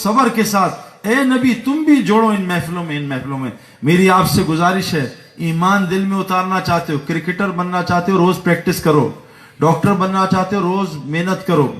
صبر کے ساتھ، اے نبی تم بھی جوڑو ان محفلوں میں. میری آپ سے گزارش ہے، ایمان دل میں اتارنا چاہتے ہو، کرکٹر بننا چاہتے ہو، روز پریکٹس کرو. ڈاکٹر بننا چاہتے ہو، روز محنت کرو.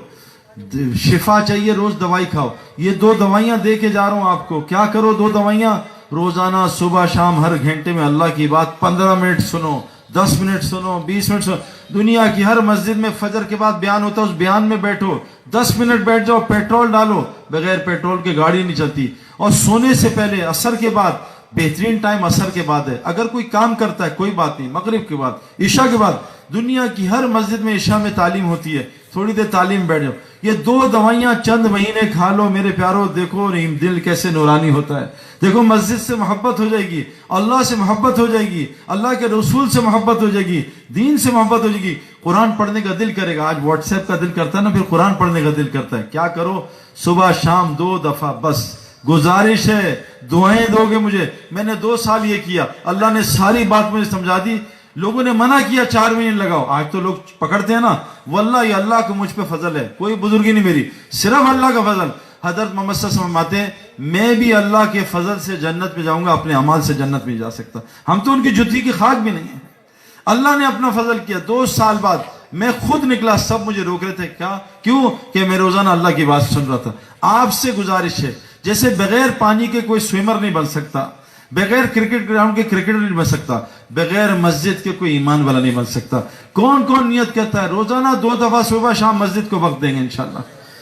شفا چاہیے، روز دوائی کھاؤ. یہ 2 دوائیاں دے کے جا رہا ہوں آپ کو. کیا کرو 2 دوائیاں؟ روزانہ صبح شام ہر گھنٹے میں اللہ کی بات 15 منٹ سنو، 10 منٹ سنو، 20 منٹ سنو. دنیا کی ہر مسجد میں فجر کے بعد بیان ہوتا ہے، اس بیان میں بیٹھو، 10 منٹ بیٹھ جاؤ. پیٹرول ڈالو، بغیر پیٹرول کے گاڑی نہیں چلتی. اور سونے سے پہلے عصر کے بعد، بہترین ٹائم عصر کے بعد ہے. اگر کوئی کام کرتا ہے کوئی بات نہیں، مغرب کے بعد، عشاء کے بعد. دنیا کی ہر مسجد میں عشاء میں تعلیم ہوتی ہے، تھوڑی دیر تعلیم بیٹھ جاؤ. یہ 2 دوائیاں چند مہینے کھا لو میرے پیارو، دیکھو دل کیسے نورانی ہوتا ہے. دیکھو مسجد سے محبت ہو جائے گی، اللہ سے محبت ہو جائے گی، اللہ کے رسول سے محبت ہو جائے گی، دین سے محبت ہو جائے گی. قرآن پڑھنے کا دل کرے گا. آج واٹس ایپ کا دل کرتا ہے نا، پھر قرآن پڑھنے کا دل کرتا ہے. کیا کرو؟ صبح شام 2 دفعہ بس. گزارش ہے دعائیں دو گے مجھے. میں نے 2 سال یہ کیا، اللہ نے ساری بات مجھے سمجھا دی. لوگوں نے منع کیا 4 مہینے لگاؤ، آج تو لوگ پکڑتے ہیں نا. واللہ یہ اللہ کا مجھ پہ فضل ہے، کوئی بزرگی نہیں میری، صرف اللہ کا فضل. حضرت محمد صلی اللہ علیہ وسلم فرماتے ہیں میں بھی اللہ کے فضل سے جنت میں جاؤں گا، اپنے اعمال سے جنت میں جا سکتا. ہم تو ان کی جوتی کی خاک بھی نہیں ہیں. اللہ نے اپنا فضل کیا. 2 سال بعد میں خود نکلا، سب مجھے روک رہے تھے. کیوں؟ کہ میں روزانہ اللہ کی بات سن رہا تھا. آپ سے گزارش ہے، جیسے بغیر پانی کے کوئی سوئمر نہیں بن سکتا، بغیر کرکٹ گراؤنڈ کے کرکٹر نہیں بن سکتا، بغیر مسجد کے کوئی ایمان والا نہیں بن سکتا. کون کون نیت کرتا ہے روزانہ 2 دفعہ صبح شام مسجد کو وقت دیں گے انشاءاللہ،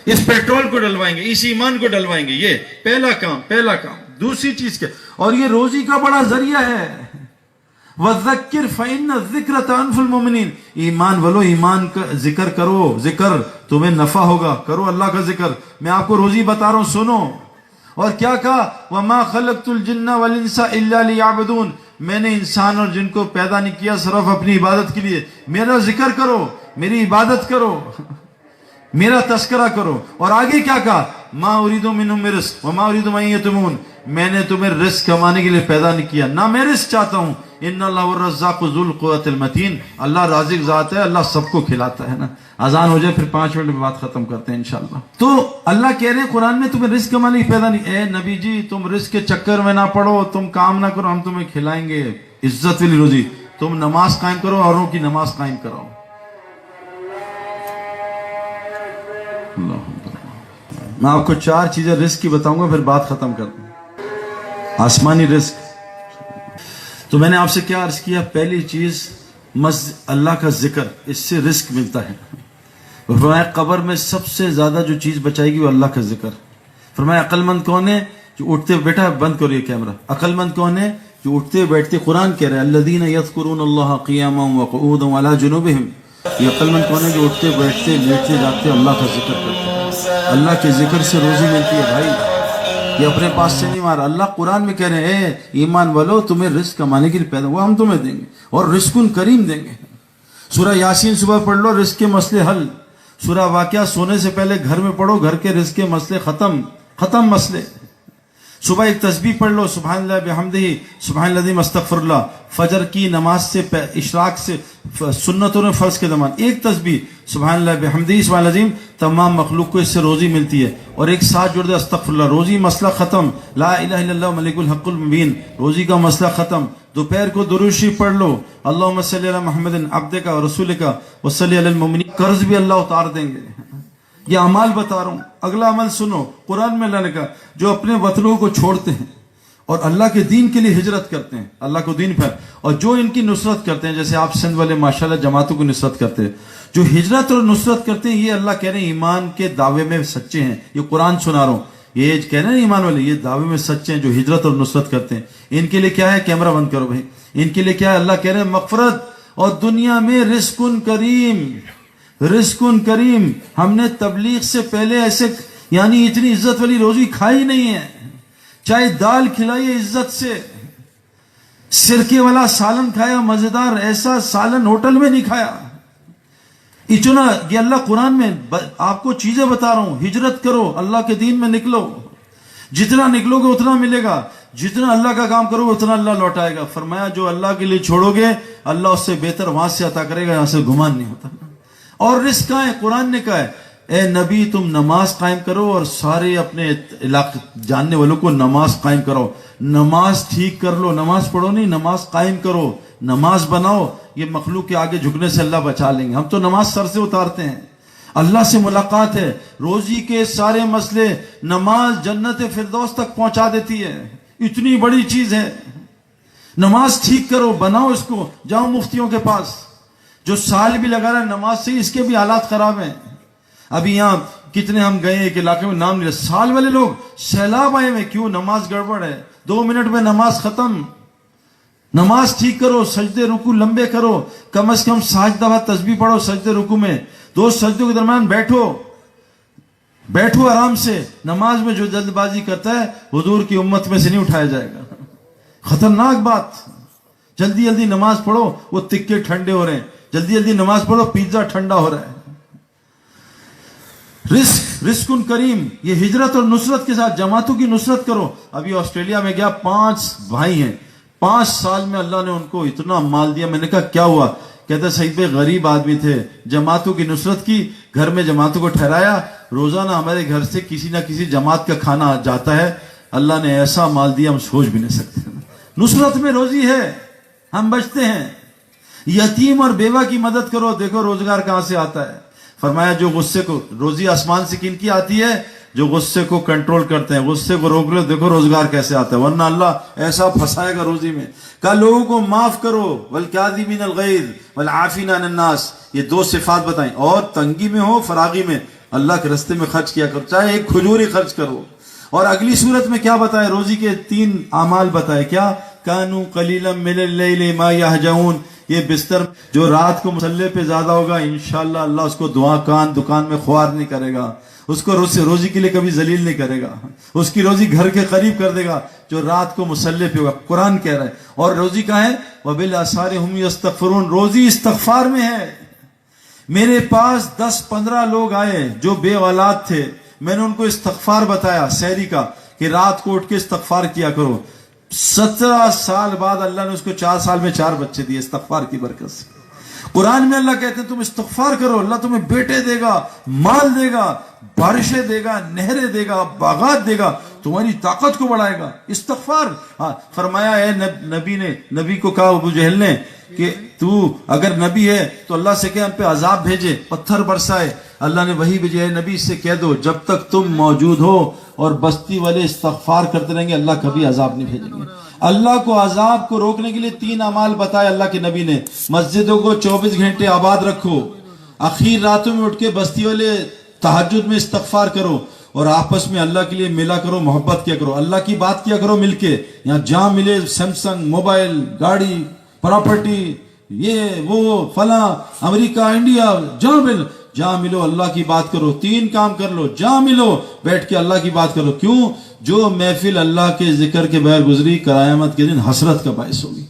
اس پیٹرول کو ڈلوائیں گے، اس ایمان کو ڈلوائیں گے. یہ پہلا کام. دوسری چیز کیا؟ اور یہ روزی کا بڑا ذریعہ ہے. وَذَكِّرْ فَإِنَّ الذِّكْرَ تَنفُعُ الْمُؤْمِنِينَ. ایمان والو ایمان کا ذکر کرو، ذکر تمہیں نفع ہوگا. کرو اللہ کا ذکر. میں آپ کو روزی بتا رہا ہوں، سنو. اور کیا کہا؟ وَمَا خَلَقْتُ الْجِنَّ وَالْإِنسَ إِلَّا لِيَعْبُدُونَ. میں نے انسان اور جن کو پیدا نہیں کیا صرف اپنی عبادت کے لیے. میرا ذکر کرو، میری عبادت کرو، میرا تذکرہ کرو. اور آگے کیا کہا؟ مَا أُرِيدُ مِنْهُمْ مِنْ رِزْقٍ وَمَا أُرِيدُ أَنْ يُطْعِمُونِ. میں نے تمہیں رزق کمانے کے لیے پیدا نہیں کیا، نہ میں رزق چاہتا ہوں. ان اللہ الرزاق ذو القوۃ المتین. اللہ رازق ذات ہے، اللہ سب کو کھلاتا ہے نا. اذان ہو جائے پھر 5 منٹ میں بات ختم کرتے ہیں انشاءاللہ. تو اللہ کہہ رہے ہیں قرآن میں تمہیں رزق کمانے کی پیدا نہیں. اے نبی جی تم رزق کے چکر میں نہ پڑو، تم کام نہ کرو، ہم تمہیں کھلائیں گے عزت والی روزی. تم نماز قائم کرو، اوروں کی نماز قائم کرو. میں آپ کو 4 چیزیں رزق کی بتاؤں گا، پھر بات ختم کرتا ہوں. آسمانی رزق. تو میں نے آپ سے کیا عرض کیا؟ پہلی چیز اللہ کا ذکر، اس سے رزق ملتا ہے. فرمایا قبر میں سب سے زیادہ جو چیز بچائے گی وہ اللہ کا ذکر. فرمایا عقل مند کون ہے؟ جو اٹھتے بیٹھا، بند کرو یہ کیمرہ. عقل مند کون ہے؟ جو اٹھتے بیٹھتے، قرآن کہہ رہے ہیں الذین یذکرون اللہ قیاما وقعودا وعلی جنوبہم. یہ عقل مند کون ہے؟ جو اٹھتے بیٹھتے لیٹتے جاگتے اللہ کا ذکر کرتے ہیں. اللہ کے ذکر سے روزی ملتی ہے بھائی، یہ اپنے پاس سے نہیں مارا. اللہ قرآن میں کہہ رہے ہیں اے ایمان والو تمہیں رزق کمانے کے لیے پیدا ہوا، ہم تمہیں دیں گے، اور رزق کریم دیں گے. سورہ یاسین صبح پڑھ لو، رزق کے مسئلے حل. سورہ واقعہ سونے سے پہلے گھر میں پڑھو، گھر کے رزق کے مسئلے ختم مسئلے. صبح ایک تسبیح پڑھ لو، سبحان اللہ بحمدہ، سبحان العظیم استغفر اللہ. فجر کی نماز سے اشراق سے سنتوں نے فرض کے زمان ایک تسبیح سبحان اللہ بحمدہ سبحان العظیم. تمام مخلوق کو اس سے روزی ملتی ہے. اور ایک ساتھ جوڑ دے استغفر اللہ، روزی مسئلہ ختم. لا الہ الا اللہ ملک الحق المبین، روزی کا مسئلہ ختم. دوپہر کو درود شریف پڑھ لو، اللہم صلی علی محمد عبدک و رسولک وصلی علی المؤمنین. قرض بھی اللہ اتار دیں گے. یہ اعمال بتا رہا ہوں. اگلا عمل سنو، قرآن میں اللہ نے کہا جو اپنے وطنوں کو چھوڑتے ہیں اور اللہ کے دین کے لیے ہجرت کرتے ہیں، اللہ کو دین پھیل، اور جو ان کی نصرت کرتے ہیں، جیسے آپ سندھ والے ماشاءاللہ جماعتوں کو نصرت کرتے ہیں، جو ہجرت اور نصرت کرتے ہیں، یہ اللہ کہہ رہے ہیں ایمان کے دعوے میں سچے ہیں. یہ قرآن سنا رہا ہوں. یہ کہہ رہے ہیں ایمان والے یہ دعوے میں سچے ہیں جو ہجرت اور نصرت کرتے ہیں. ان کے لیے کیا ہے؟ کیمرہ بند کرو بھائی. ان کے لیے کیا ہے؟ اللہ کہہ رہے ہیں مغفرت اور دنیا میں رزق کریم. رزق کریم. ہم نے تبلیغ سے پہلے ایسے یعنی اتنی عزت والی روزی کھائی نہیں ہے. چاہے دال کھلائیے عزت سے، سرکے والا سالن کھایا مزیدار، ایسا سالن ہوٹل میں نہیں کھایا. اتنا یہ اللہ قرآن میں آپ کو چیزیں بتا رہا ہوں. ہجرت کرو، اللہ کے دین میں نکلو. جتنا نکلو گے اتنا ملے گا، جتنا اللہ کا کام کرو گے اتنا اللہ لوٹائے گا. فرمایا جو اللہ کے لیے چھوڑو گے اللہ اس سے بہتر وہاں سے عطا کرے گا، یہاں سے گمان نہیں ہوتا. اور رزق کہاں ہے؟ قرآن نے کہا ہے اے نبی تم نماز قائم کرو اور سارے اپنے علاقے جاننے والوں کو نماز قائم کرو. نماز ٹھیک کر لو, نماز پڑھو نہیں, نماز قائم کرو, نماز بناؤ. یہ مخلوق کے آگے جھکنے سے اللہ بچا لیں گے. ہم تو نماز سر سے اتارتے ہیں, اللہ سے ملاقات ہے, روزی کے سارے مسئلے, نماز جنت فردوس تک پہنچا دیتی ہے. اتنی بڑی چیز ہے. نماز ٹھیک کرو, بناؤ اس کو. جاؤ مفتیوں کے پاس, جو سال بھی لگا رہا ہے نماز سے, اس کے بھی حالات خراب ہیں. ابھی یہاں کتنے ہم گئے ایک علاقے میں, نام نہیں, سال والے لوگ سیلاب آئے ہوئے. کیوں؟ نماز گڑبڑ ہے. 2 منٹ میں نماز ختم. نماز ٹھیک کرو, سجدے رکوع لمبے کرو, کم از کم 7 دفعہ تسبیح پڑھو سجدے رکوع میں. 2 سجدوں کے درمیان بیٹھو آرام سے. نماز میں جو جلد بازی کرتا ہے حضور کی امت میں سے نہیں اٹھایا جائے گا. خطرناک بات. جلدی جلدی نماز پڑھو, وہ تکے ٹھنڈے ہو رہے ہیں. جلدی جلدی نماز پڑھو, پیزا ٹھنڈا ہو رہا ہے. رزق کریم. یہ ہجرت اور نصرت کے ساتھ جماعتوں کی نصرت کرو. ابھی آسٹریلیا میں گیا, 5 بھائی ہیں, 5 سال میں اللہ نے ان کو اتنا مال دیا. میں نے کہا کیا ہوا؟ کہتے صحیح پہ غریب آدمی تھے, جماعتوں کی نصرت کی, گھر میں جماعتوں کو ٹھہرایا. روزانہ ہمارے گھر سے کسی نہ کسی جماعت کا کھانا جاتا ہے. اللہ نے ایسا مال دیا ہم سوچ بھی نہیں سکتے. نصرت میں روزی ہے, ہم بچتے ہیں. یتیم اور بیوہ کی مدد کرو. دیکھو روزگار کہاں سے آتا ہے. فرمایا جو غصے کو, روزی آسمان سے کن کی آتی ہے؟ جو غصے کو کنٹرول کرتے ہیں. غصے کو روک لو, دیکھو روزگار کیسے آتا ہے. ورنہ اللہ ایسا پھنسائے گا روزی میں. کہا لوگوں کو معاف کرو, والکاظمین الغیظ والعافین عن الناس. یہ 2 صفات بتائیں. اور تنگی میں ہو, فراغی میں, اللہ کے رستے میں خرچ کیا کرو, چاہے ایک کھجور ہی خرچ کرو. اور اگلی صورت میں کیا بتائے؟ روزی کے 3 اعمال بتائے. کیا؟ کانوا قلیلا من اللیل ما یہجعون. یہ بستر جو رات کو مصلے پہ زیادہ ہوگا, انشاءاللہ اللہ اس کو دکان میں خوار نہیں کرے گا. اس کو روزی کے لیے کبھی ذلیل نہیں کرے گا. اس کی روزی گھر کے قریب کر دے گا جو رات کو مصلے پہ ہوگا. قرآن کہہ رہا ہے. اور روزی کہاں ہے؟ وبالاسحار هم یستغفرون. روزی استغفار میں ہے. میرے پاس 10-15 لوگ آئے جو بے اولاد تھے. میں نے ان کو استغفار بتایا سحری کا, کہ رات کو اٹھ کے استغفار کیا کرو. 17 سال بعد اللہ نے اس کو 4 سال میں 4 بچے دیے استغفار کی برکت سے. قرآن میں اللہ کہتے ہیں تم استغفار کرو, اللہ تمہیں بیٹے دے گا, مال دے گا, بارشیں دے گا, نہریں دے گا, باغات دے گا, تمہاری طاقت کو بڑھائے گا. استغفار. ہاں فرمایا ہے نبی کو کہا ابو جہل نے کہ تو اگر نبی ہے تو اللہ سے کہ ہم پہ عذاب بھیجے, پتھر برسائے. اللہ نے وہی بھیجے, نبی سے کہہ دو جب تک تم موجود ہو اور بستی والے استغفار کرتے رہیں گے اللہ کبھی عذاب نہیں بھیجیں گے. اللہ کو عذاب کو روکنے کے لیے 3 اعمال بتائے اللہ کے نبی نے. مسجدوں کو 24 گھنٹے آباد رکھو, اخیر راتوں میں اٹھ کے بستی والے تہجد میں استغفار کرو, اور آپس میں اللہ کے لیے ملا کرو, محبت کیا کرو, اللہ کی بات کیا کرو مل کے. یہاں جہاں ملے سیمسنگ, موبائل, گاڑی, پراپرٹی, یہ وہ فلاں, امریکہ, انڈیا, جہاں ملو اللہ کی بات کرو. 3 کام کر لو, جہاں ملو بیٹھ کے اللہ کی بات کرو. کیوں؟ جو محفل اللہ کے ذکر کے بغیر گزری قیامت کے دن حسرت کا باعث ہوگی.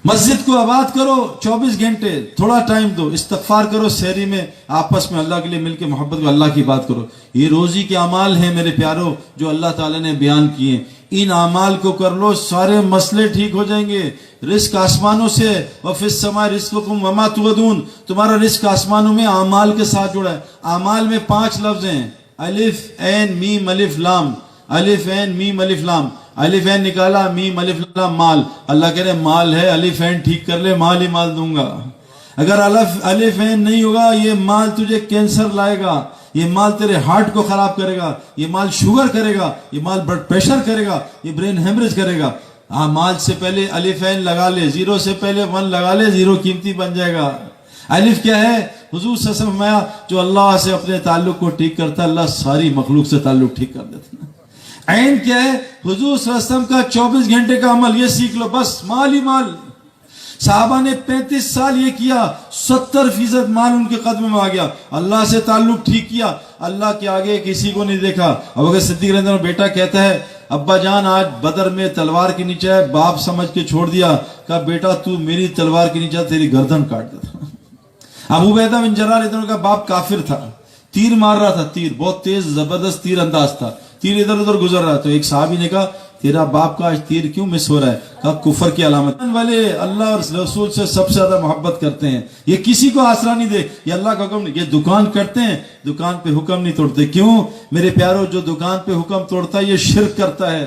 مسجد کو آباد کرو, 24 گھنٹے, تھوڑا ٹائم دو, استغفار کرو سحری میں, آپس میں اللہ کے لیے مل کے محبت کو, اللہ کی بات کرو. یہ روزی کے اعمال ہیں میرے پیارو جو اللہ تعالیٰ نے بیان کیے. ان اعمال کو کر لو, سارے مسئلے ٹھیک ہو جائیں گے. رزق آسمانوں سے, وفی السماء رزقکم وما توعدون. تمہارا رزق آسمانوں میں اعمال کے ساتھ جڑا ہے. اعمال میں 5 لفظ ہیں, الف عین میم الف لام. الف عین میم الف لام. الف عین نکالا, میم الف لام مال. اللہ کہہ رہے مال ہے, الف عین ٹھیک کر لے, مال ہی مال دوں گا. اگر الف عین نہیں ہوگا, یہ مال تجھے کینسر لائے گا, یہ مال تیرے ہارٹ کو خراب کرے گا, یہ مال شوگر کرے گا, یہ مال بلڈ پریشر کرے گا, یہ برین ہیمریج کرے گا. ہاں مال سے پہلے الف عین لگا لے, 0 سے پہلے 1 لگا لے, 0 قیمتی بن جائے گا. الف کیا ہے؟ حضور صلی اللہ علیہ وسلم فرمایا جو اللہ سے اپنے تعلق کو ٹھیک کرتا ہے اللہ ساری مخلوق سے تعلق ٹھیک کر دیتا ہے. عین کیا ہے؟ حضور صلی اللہ علیہ وسلم کا 24 گھنٹے کا عمل, یہ سیکھ لو, بس مال ہی مال. صحابہ نے 35 سال یہ کیا, 70% مال ان کے قدم میں آ گیا. اللہ سے تعلق ٹھیک کیا, اللہ کے آگے کسی کو نہیں دیکھا. اب اگر صدیق رضی اللہ عنہ بیٹا کہتا ہے ابا جان آج بدر میں تلوار کے نیچے ہے, باپ سمجھ کے چھوڑ دیا, کہا بیٹا تو میری تلوار کے نیچے تیری گردن کاٹ دیتا. ابو عبیدہ بن جراح رضی اللہ عنہ کا باپ کافر تھا, تیر مار رہا تھا, تیر بہت تیز زبردست تیر انداز تھا, تیر ادھر ادھر گزر رہا. تو ایک صحابی نے کہا تیرا باپ کا آج تیر کیوں مس ہو رہا ہے؟ کہا کفر کی علامت والے اللہ اور رسول سے سب سے زیادہ محبت کرتے ہیں، یہ کسی کو آسرا نہیں دے، یہ اللہ کا حکم نہیں، یہ دکان کرتے ہیں دکان پہ حکم نہیں توڑتے، کیوں میرے پیارو؟ جو دکان پہ حکم توڑتا ہے یہ شرک کرتا ہے۔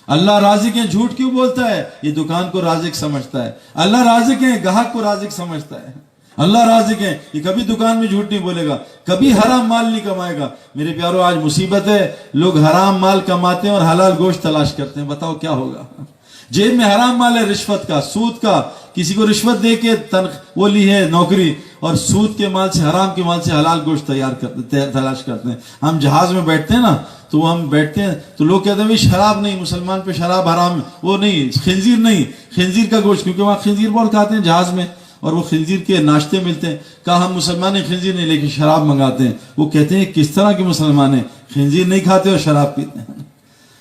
اللہ رازق ہے جھوٹ کیوں بولتا ہے؟ یہ دکان کو رازق سمجھتا ہے۔ اللہ رازق ہے گاہک کو رازق سمجھتا ہے۔ اللہ رازق ہے، یہ کبھی دکان میں جھوٹ نہیں بولے گا، کبھی حرام مال نہیں کمائے گا۔ میرے پیارو آج مصیبت ہے، لوگ حرام مال کماتے ہیں اور حلال گوشت تلاش کرتے ہیں، بتاؤ کیا ہوگا؟ جیب میں حرام مال ہے، رشوت کا، سود کا، کسی کو رشوت دے کے وہ لی ہے نوکری، اور سود کے مال سے، حرام کے مال سے حلال گوشت تلاش کرتے ہیں۔ ہم جہاز میں بیٹھتے ہیں نا، تو ہم بیٹھتے ہیں تو لوگ کہتے ہیں شراب نہیں، مسلمان پہ شراب حرام، وہ نہیں، خنزیر نہیں، خنزیر کا گوشت، کیونکہ وہاں خنزیر بہت کھاتے ہیں جہاز میں، اور وہ خنزیر کے ناشتے ملتے ہیں۔ کہا ہم مسلمان ہیں خنزیر نہیں لیکن شراب منگاتے ہیں۔ وہ کہتے ہیں کس طرح کے مسلمان ہیں، خنزیر نہیں کھاتے اور شراب پیتے ہیں۔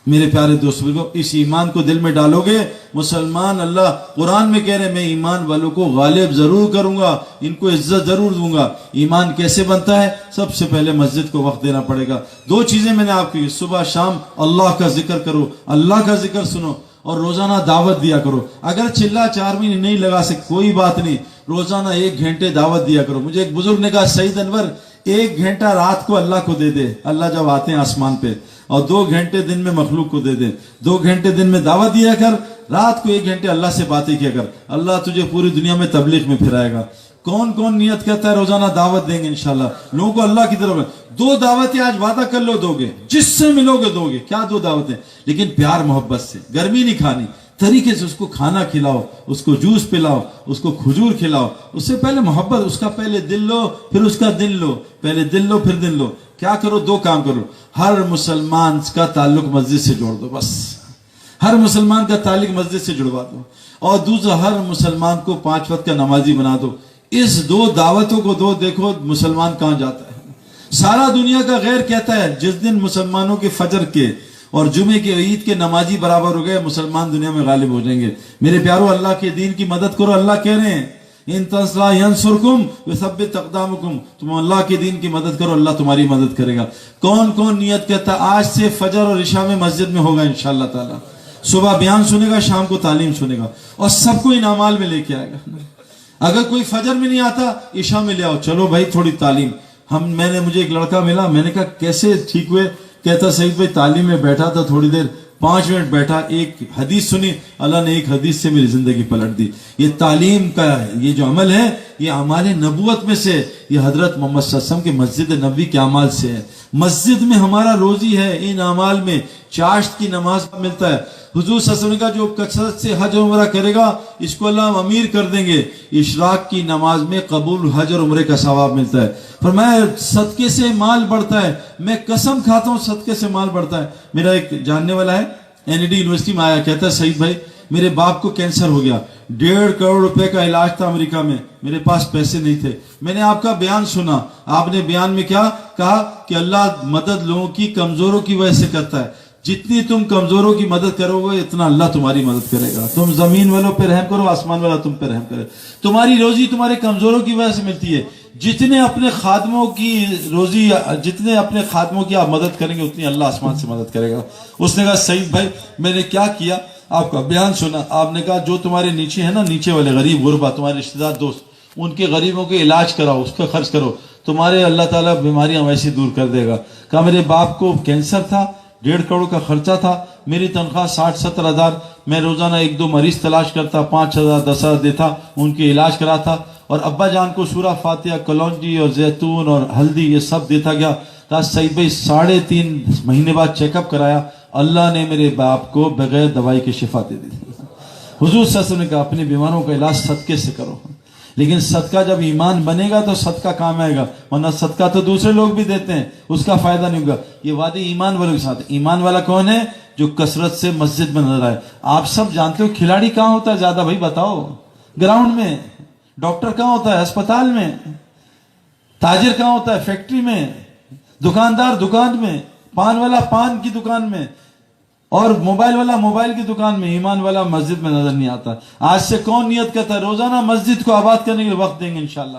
میرے پیارے دوستوں، اس ایمان کو دل میں ڈالو گے، مسلمان اللہ قرآن میں کہہ رہے ہیں میں ایمان والوں کو غالب ضرور کروں گا، ان کو عزت ضرور دوں گا۔ ایمان کیسے بنتا ہے؟ سب سے پہلے مسجد کو وقت دینا پڑے گا۔ دو چیزیں میں نے آپ کو، صبح شام اللہ کا ذکر کرو، اللہ کا ذکر سنو، اور روزانہ دعوت دیا کرو۔ اگر چلا 4 مہینے نہیں لگا سکتے کوئی بات نہیں، روزانہ 1 گھنٹے دعوت دیا کرو۔ مجھے ایک بزرگ نے کہا سعید انور 1 گھنٹہ رات کو اللہ کو دے دے، اللہ جب آتے ہیں آسمان پہ، اور 2 گھنٹے دن میں مخلوق کو دے دے۔ 2 گھنٹے دن میں دعوت دیا کر، رات کو 1 گھنٹے اللہ سے باتیں کیا کر، اللہ تجھے پوری دنیا میں تبلیغ میں پھرائے گا۔ کون کون نیت کرتا ہے روزانہ دعوت دیں گے انشاءاللہ لوگوں کو اللہ کی طرف؟ 2 دعوتیں آج وعدہ کر لو دو گے، جس سے ملو گے دو گے۔ کیا 2 دعوتیں؟ لیکن پیار محبت سے، گرمی نہیں کھانی، طریقے سے اس کو کھانا کھلاؤ، اس کو جوس پلاؤ، اس کو کھجور کھلاؤ۔ اس سے پہلے محبت، اس کا پہلے دل لو پھر اس کا دن لو، پہلے دل لو پھر دن لو۔ کیا کرو؟ 2 کام کرو، ہر مسلمان کا تعلق مسجد سے جوڑ دو، بس ہر مسلمان کا تعلق مسجد سے جڑوا دو، اور دوسرا ہر مسلمان کو 5 وقت کا نمازی بنا دو۔ اس 2 دعوتوں کو دو، دیکھو مسلمان کہاں جاتا ہے۔ سارا دنیا کا غیر کہتا ہے جس دن مسلمانوں کے فجر کے اور جمعے کے عید کے نمازی برابر ہو گئے، مسلمان دنیا میں غالب ہو جائیں گے۔ میرے پیارو اللہ کے دین کی مدد کرو، اللہ کہہ رہے ہیں ان تنصروا ینصرکم ویثبت اقدامکم، تم اللہ کے دین کی مدد کرو، اللہ تمہاری مدد کرے گا۔ کون کون نیت کرتا ہے آج سے فجر اور عشاء میں مسجد میں ہوگا انشاءاللہ تعالی، صبح بیان سنے گا، شام کو تعلیم سنے گا، اور سب کو ان اعمال میں لے کے آئے گا۔ اگر کوئی فجر میں نہیں آتا، عشاء میں لے آؤ، چلو بھائی تھوڑی تعلیم۔ مجھے ایک لڑکا ملا، میں نے کہا کیسے ٹھیک ہوئے؟ کہتا سعید بھائی تعلیم میں بیٹھا تھا، تھوڑی دیر 5 منٹ بیٹھا، ایک حدیث سنی، اللہ نے ایک حدیث سے میری زندگی پلٹ دی۔ یہ تعلیم کا یہ جو عمل ہے، یہ اعمال نبوت میں سے، یہ حضرت محمد صلی اللہ علیہ وسلم کے مسجد نبوی کے اعمال سے ہے۔ مسجد میں ہمارا روزی ہے، ان اعمال میں چاشت کی نماز ملتا ہے۔ حضور صلی اللہ علیہ وسلم کا جو کثرت سے حج عمرہ کرے گا اس کو اللہ امیر کر دیں گے۔ اشراق کی نماز میں قبول حج اور عمرے کا ثواب ملتا ہے۔ فرمایا صدقے سے مال بڑھتا ہے، میں قسم کھاتا ہوں صدقے سے مال بڑھتا ہے۔ میرا ایک جاننے والا ہے NED یونیورسٹی میں آیا، کہتا ہے سعید بھائی میرے باپ کو کینسر ہو گیا، 1.5 کروڑ روپے کا علاج تھا امریکہ میں، میرے پاس پیسے نہیں تھے۔ میں نے آپ کا بیان سنا، آپ نے بیان میں کیا کہا کہ اللہ مدد لوگوں کی کمزوروں کی وجہ سے کرتا ہے، جتنی تم کمزوروں کی مدد کرو گے اتنا اللہ تمہاری مدد کرے گا۔ تم زمین والوں پہ رحم کرو، آسمان والا تم پہ رحم کرے۔ تمہاری روزی تمہارے کمزوروں کی وجہ سے ملتی ہے۔ جتنے اپنے خادموں کی روزی، جتنے اپنے خادموں کی آپ مدد کریں گے اتنی اللہ آسمان سے مدد کرے گا۔ اس نے کہا سعید بھائی میں نے کیا کیا؟ آپ کا بیان سنا، آپ نے کہا جو تمہارے نیچے ہیں نا، نیچے والے غریب غربا، تمہارے رشتہ دار دوست، ان کے غریبوں کے علاج کراؤ، اس کا خرچ کرو، تمہارے اللہ تعالیٰ بیماریاں ویسے دور کر دے گا۔ کہا میرے باپ کو کینسر تھا، 1.5 کروڑ کا خرچہ تھا، میری تنخواہ 60-70 ہزار، میں روزانہ 1-2 مریض تلاش کرتا، 5,000 10,000 دیتا، ان کے علاج کراتا، اور ابا جان کو سورہ فاتحہ، کلونجی اور زیتون اور ہلدی یہ سب دیتا گیا۔ کہا سعید بھائی 3.5 مہینے بعد چیک اپ کرایا، اللہ نے میرے باپ کو بغیر دوائی کے شفا دے دی۔ حضور صلی اللہ علیہ وسلم نے کہا اپنے بیماروں کا علاج صدقے سے کرو، لیکن صدقہ جب ایمان بنے گا تو صدقہ کام آئے گا، ورنہ صدقہ تو دوسرے لوگ بھی دیتے ہیں، اس کا فائدہ نہیں ہوگا۔ یہ وعدے ایمان والوں کے ساتھ۔ ایمان والا کون ہے؟ جو کثرت سے مسجد میں نظر آئے۔ آپ سب جانتے ہو کھلاڑی کہاں ہوتا ہے زیادہ؟ بھائی بتاؤ، گراؤنڈ میں۔ ڈاکٹر کہاں ہوتا ہے؟ اسپتال میں۔ تاجر کہاں ہوتا ہے؟ فیکٹری میں۔ دکاندار دکان میں، پان والا پان کی دکان میں، اور موبائل والا موبائل کی دکان میں۔ ایمان والا مسجد میں نظر نہیں آتا۔ آج سے کون نیت کرتا ہے روزانہ مسجد کو آباد کرنے کے لیے وقت دیں گے انشاءاللہ۔